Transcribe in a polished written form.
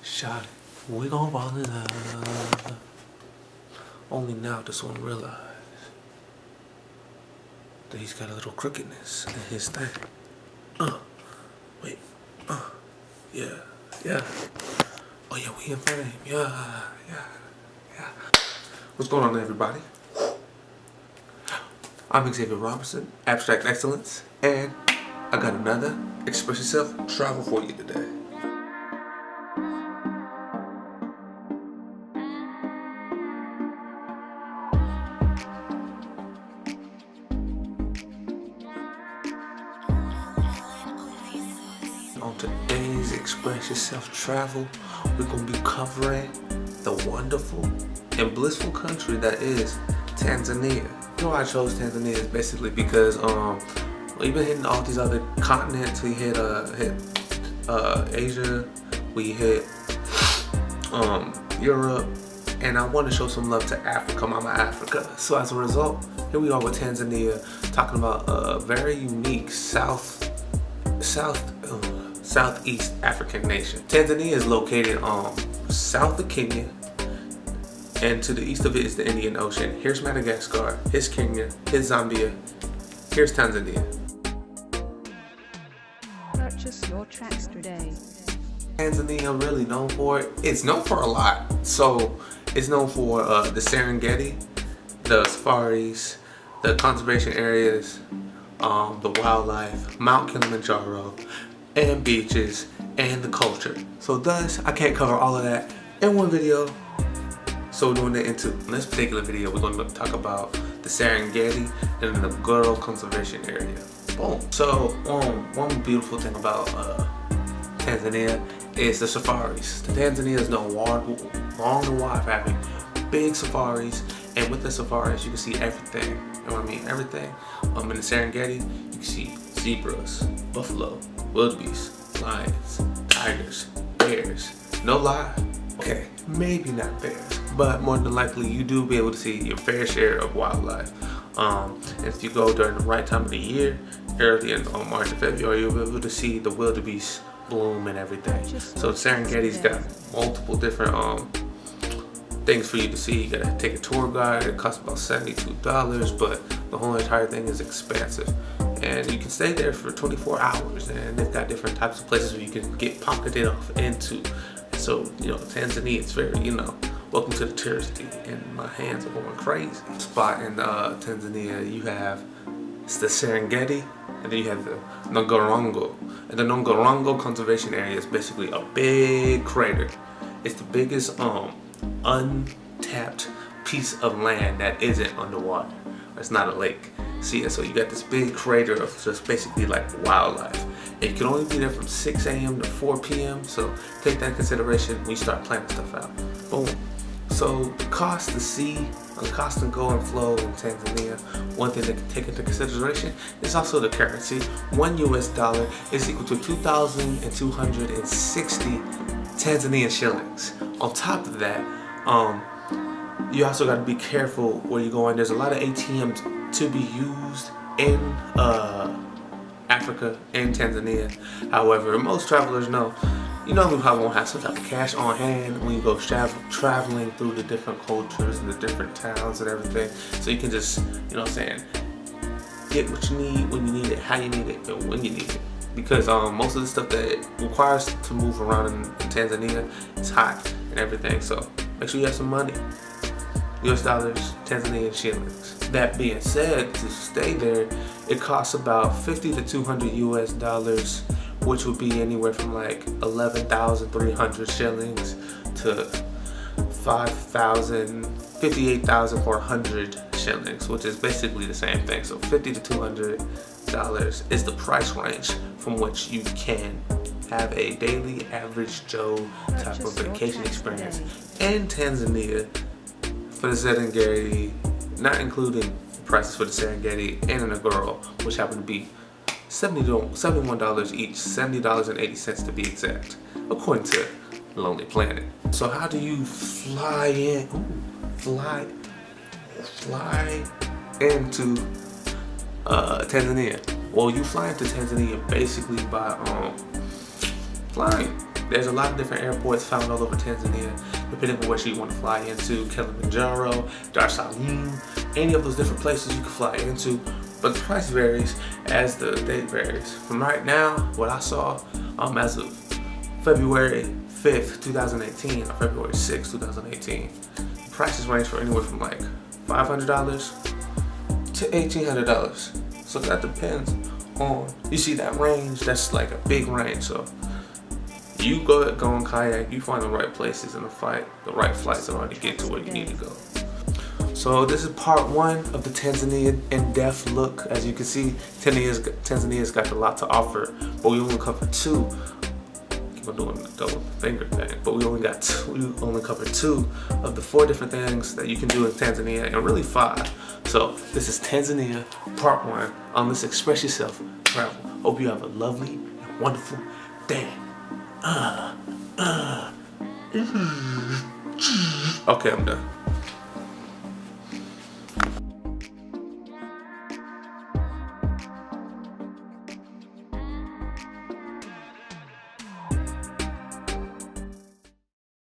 Shot, we gon' fall in love. Only now does one realize that he's got a little crookedness in his thing. Wait, yeah. Oh yeah, we in front of him. Yeah. What's going on, everybody? I'm Xavier Robinson, Abstract Excellence, and I got another Express Yourself travel for you today. On today's Express Yourself travel, we're going to be covering the wonderful and blissful country that is Tanzania. You know why I chose Tanzania is basically because we've been hitting all these other continents. We hit Asia, we hit Europe, and I want to show some love to Africa, Mama Africa. So as a result, here we are with Tanzania, talking about a very unique Southeast African nation. Tanzania is located south of Kenya, and to the east of it is the Indian Ocean. Here's Madagascar, here's Kenya, here's Zambia, here's Tanzania. Purchase your tracks today. Tanzania really known for it. It's known for a lot. So it's known for the Serengeti, the safaris, the conservation areas, the wildlife, Mount Kilimanjaro, and beaches, and the culture. So thus, I can't cover all of that in one video. So we're doing it into this particular video. We're going to talk about the Serengeti and the Ngoro conservation area. Boom. So one beautiful thing about Tanzania is the safaris. Tanzania is known long and wide for having big safaris, and with the safaris you can see everything. You know what I mean? Everything. In the Serengeti you can see zebras, buffalo, wildebeest, lions, tigers, bears. No lie. Okay, maybe not bears, but more than likely you do be able to see your fair share of wildlife. And if you go during the right time of the year, early in March and February, you'll be able to see the wildebeest bloom and everything. So Serengeti's got multiple different things for you to see. You gotta take a tour guide. It costs about $72, but the whole entire thing is expansive. And you can stay there for 24 hours, and they've got different types of places where you can get pocketed off into. So, Tanzania is very, welcome to the touristy, and my hands are going crazy. Spot in Tanzania, you have the Serengeti, and then you have the Ngorongoro. And the Ngorongoro conservation area is basically a big crater. It's the biggest untapped piece of land that isn't underwater. It's not a lake. See, so you got this big crater of just basically like wildlife. And you can only be there from 6 a.m. to 4 p.m. So take that in consideration when you start planning stuff out. Boom. So the cost to see, the cost to go and flow in Tanzania, one thing to take into consideration is also the currency. $1 is equal to 2,260 Tanzanian shillings. On top of that, you also got to be careful where you're going. There's a lot of ATMs to be used in Africa and Tanzania. However, most travelers know, you probably won't have some type of cash on hand when you go traveling through the different cultures and the different towns and everything. So you can just, get what you need when you need it, how you need it, and when you need it. Because most of the stuff that it requires to move around in Tanzania is hot and everything. So make sure you have some money. US dollars, Tanzanian shillings. That being said, to stay there, it costs about 50 to 200 US dollars, which would be anywhere from like 11,300 shillings to 58,400 shillings, which is basically the same thing. So 50 to 200 dollars is the price range from which you can have a daily average Joe type of vacation experience in Tanzania. For the Serengeti, not including the prices for the Serengeti and the Ngoro, which happen to be $71 each, $70.80 to be exact, according to Lonely Planet. So how do you fly into Tanzania? Well, you fly into Tanzania basically by flying. There's a lot of different airports found all over Tanzania, depending on where you want to fly into. Kilimanjaro, Dar es Salaam, any of those different places you can fly into. But the price varies as the date varies. From right now, what I saw, as of February 5th, 2018, or February 6th, 2018, the prices range for anywhere from like $500 to $1,800. So that depends on, you see that range, that's like a big range. So you go on kayak, you find the right places and the right flights in order to get to where you need to go. So this is part one of the Tanzania in-depth look. As you can see, Tanzania's got a lot to offer, but we only covered two. Keep on doing the double finger thing, but we only covered two of the 4 different things that you can do in Tanzania, and really 5. So this is Tanzania part 1 on this Express Yourself travel. Hope you have a lovely and wonderful day. Okay, I'm done.